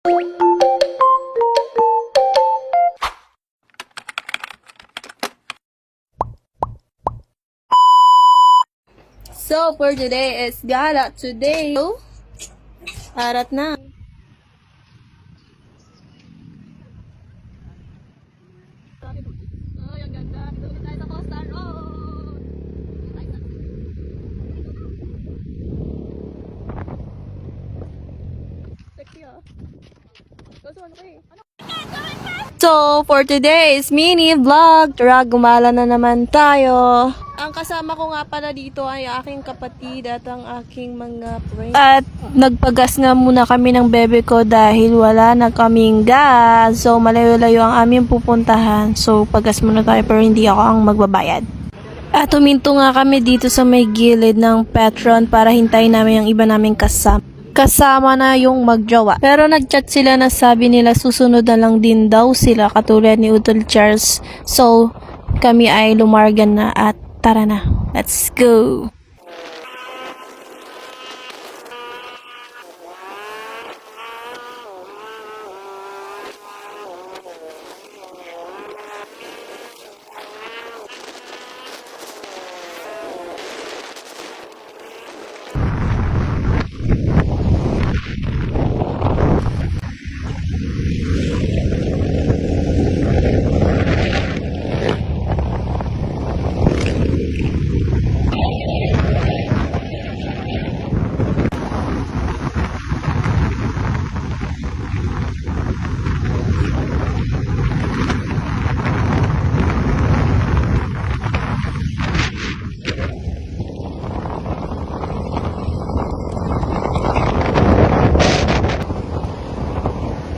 So, for today is gala today. Arat na. Ay, ang ganda. Dito ulit tayo sa Costa Road. Sexy ah. Kaso ano kayo? So, for today's mini vlog, tara gumala na naman tayo. Ang kasama ko nga pala dito ay aking kapatid at ang aking mga friends. At nagpagas nga muna kami ng bebe ko dahil wala na kaming gas. So, malayo-layo ang aming pupuntahan. So, pagas muna tayo pero hindi ako ang magbabayad. At huminto nga kami dito sa may gilid ng Petron para hintayin namin yung iba naming kasama na yung magjowa. Pero nagchat sila na sabi nila susunod na lang din daw sila katulad ni Utol Charles. So, kami ay lumargan na at tara na. Let's go!